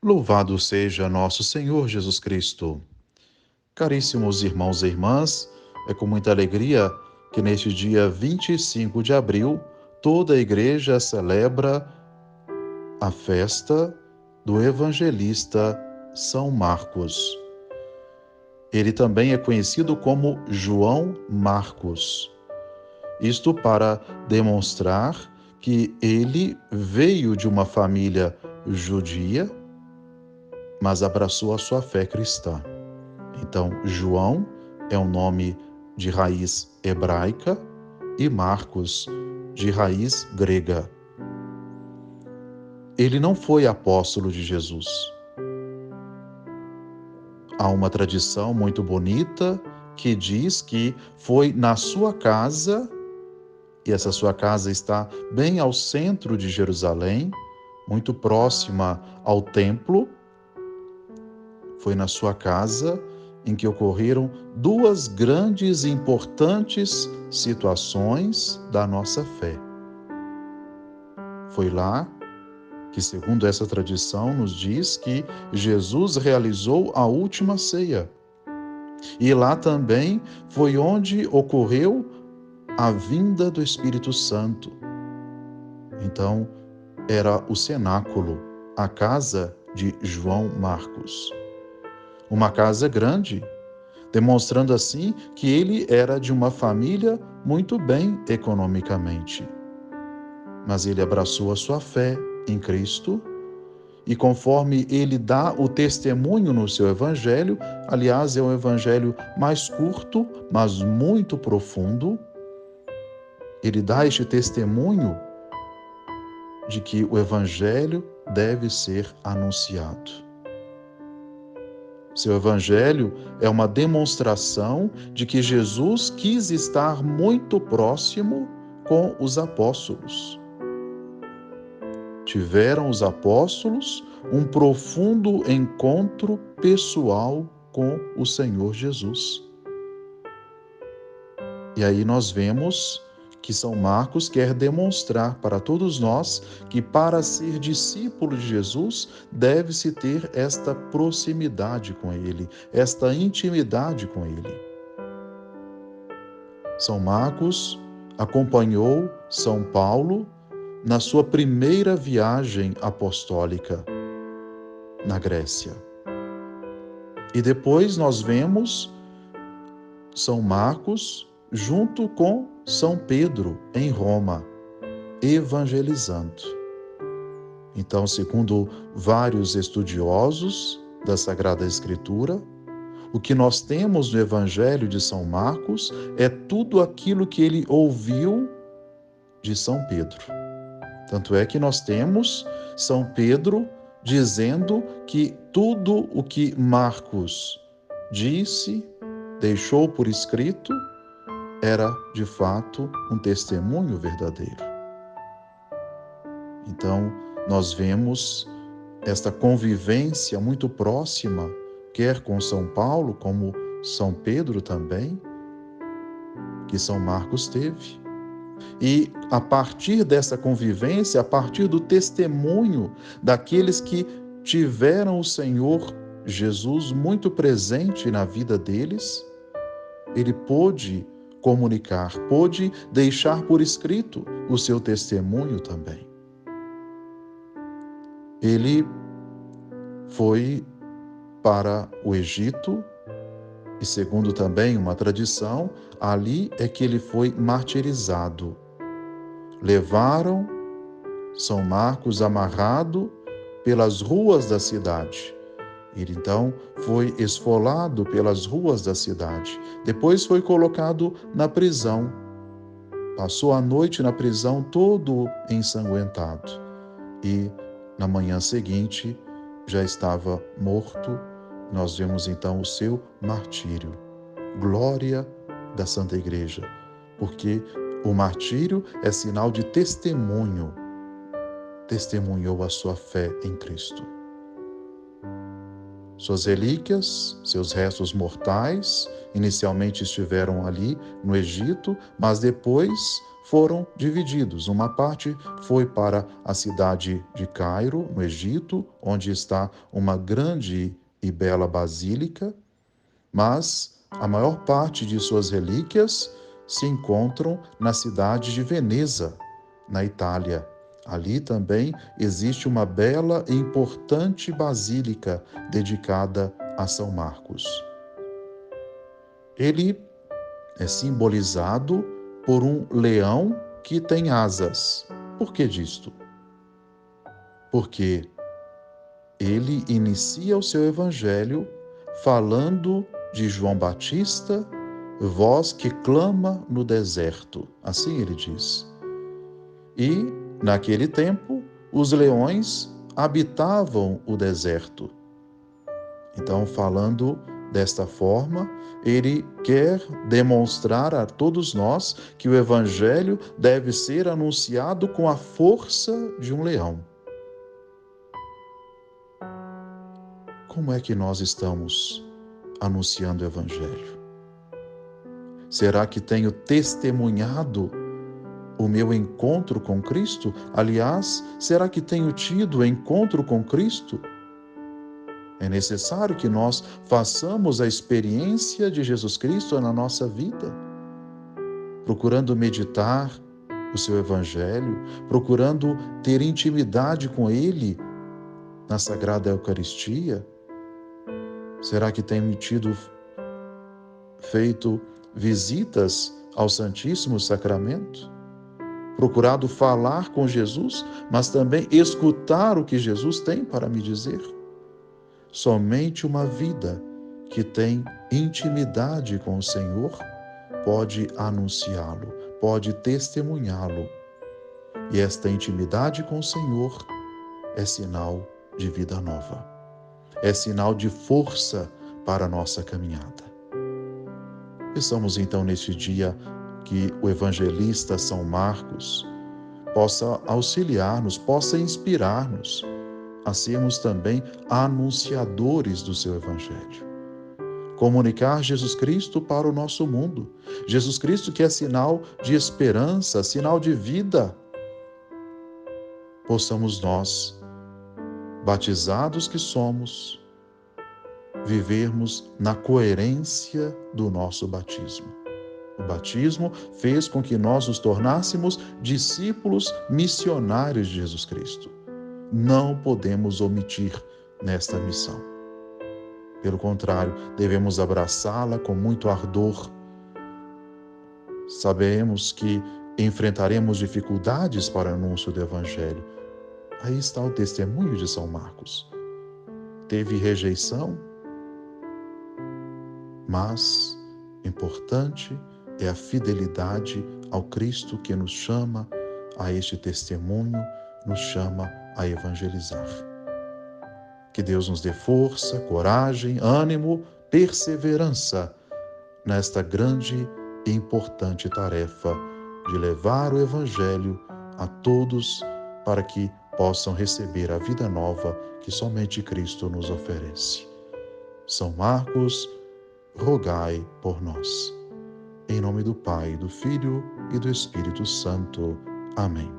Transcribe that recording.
Louvado seja nosso Senhor Jesus Cristo. Caríssimos irmãos e irmãs, é com muita alegria que neste dia 25 de abril toda a igreja celebra a festa do evangelista São Marcos. Ele também é conhecido como João Marcos. Isto para demonstrar que ele veio de uma família judia, mas abraçou a sua fé cristã. Então, João é um nome de raiz hebraica e Marcos de raiz grega. Ele não foi apóstolo de Jesus. Há uma tradição muito bonita que diz que foi na sua casa, e essa sua casa está bem ao centro de Jerusalém, muito próxima ao templo. Foi na sua casa em que ocorreram duas grandes e importantes situações da nossa fé. Foi lá que, segundo essa tradição, nos diz que Jesus realizou a última ceia. E lá também foi onde ocorreu a vinda do Espírito Santo. Então, era o cenáculo, a casa de João Marcos. Uma casa grande, demonstrando assim que ele era de uma família muito bem economicamente. Mas ele abraçou a sua fé em Cristo e, conforme ele dá o testemunho no seu evangelho, aliás, é um evangelho mais curto, mas muito profundo, ele dá este testemunho de que o evangelho deve ser anunciado. Seu evangelho é uma demonstração de que Jesus quis estar muito próximo com os apóstolos. Tiveram os apóstolos um profundo encontro pessoal com o Senhor Jesus. E aí nós vemos que São Marcos quer demonstrar para todos nós que para ser discípulo de Jesus deve-se ter esta proximidade com Ele, esta intimidade com Ele. São Marcos acompanhou São Paulo na sua primeira viagem apostólica na Grécia. E depois nós vemos São Marcos junto com São Pedro em Roma, evangelizando. Então, segundo vários estudiosos da Sagrada Escritura, o que nós temos no Evangelho de São Marcos é tudo aquilo que ele ouviu de São Pedro. Tanto é que nós temos São Pedro dizendo que tudo o que Marcos disse, deixou por escrito, era de fato um testemunho verdadeiro. Então, nós vemos esta convivência muito próxima, quer com São Paulo, como São Pedro também, que São Marcos teve. E a partir dessa convivência, a partir do testemunho daqueles que tiveram o Senhor Jesus muito presente na vida deles, ele pôde comunicar, pôde deixar por escrito o seu testemunho também. Ele foi para o Egito e, segundo também uma tradição, ali é que ele foi martirizado. Levaram São Marcos amarrado pelas ruas da cidade. Ele então foi esfolado pelas ruas da cidade. Depois foi colocado na prisão. Passou a noite na prisão todo ensanguentado. E na manhã seguinte já estava morto. Nós vemos então o seu martírio. Glória da Santa Igreja, porque o martírio é sinal de testemunho. Testemunhou a sua fé em Cristo. Suas relíquias, seus restos mortais, inicialmente estiveram ali no Egito, mas depois foram divididos. Uma parte foi para a cidade de Cairo, no Egito, onde está uma grande e bela basílica, mas a maior parte de suas relíquias se encontram na cidade de Veneza, na Itália. Ali também existe uma bela e importante basílica dedicada a São Marcos. Ele é simbolizado por um leão que tem asas. Por que disto? Porque ele inicia o seu evangelho falando de João Batista, voz que clama no deserto. Assim ele diz. E, naquele tempo, os leões habitavam o deserto. Então, falando desta forma, ele quer demonstrar a todos nós que o evangelho deve ser anunciado com a força de um leão. Como é que nós estamos anunciando o evangelho? Será que tenho testemunhado o meu encontro com Cristo? Aliás, será que tenho tido encontro com Cristo? É necessário que nós façamos a experiência de Jesus Cristo na nossa vida, procurando meditar o seu evangelho, procurando ter intimidade com Ele na Sagrada Eucaristia. Será que tenho feito visitas ao Santíssimo Sacramento? Procurado falar com Jesus, mas também escutar o que Jesus tem para me dizer? Somente uma vida que tem intimidade com o Senhor pode anunciá-lo, pode testemunhá-lo. E esta intimidade com o Senhor é sinal de vida nova. É sinal de força para a nossa caminhada. Peçamos então neste dia que o evangelista São Marcos possa auxiliar-nos, possa inspirar-nos a sermos também anunciadores do seu evangelho. Comunicar Jesus Cristo para o nosso mundo. Jesus Cristo que é sinal de esperança, sinal de vida. Possamos nós, batizados que somos, vivermos na coerência do nosso batismo. O batismo fez com que nós nos tornássemos discípulos missionários de Jesus Cristo. Não podemos omitir nesta missão. Pelo contrário, devemos abraçá-la com muito ardor. Sabemos que enfrentaremos dificuldades para o anúncio do Evangelho. Aí está o testemunho de São Marcos. Teve rejeição, mas importante é a fidelidade ao Cristo que nos chama a este testemunho, nos chama a evangelizar. Que Deus nos dê força, coragem, ânimo, perseverança nesta grande e importante tarefa de levar o Evangelho a todos para que possam receber a vida nova que somente Cristo nos oferece. São Marcos, rogai por nós. Em nome do Pai, do Filho e do Espírito Santo. Amém.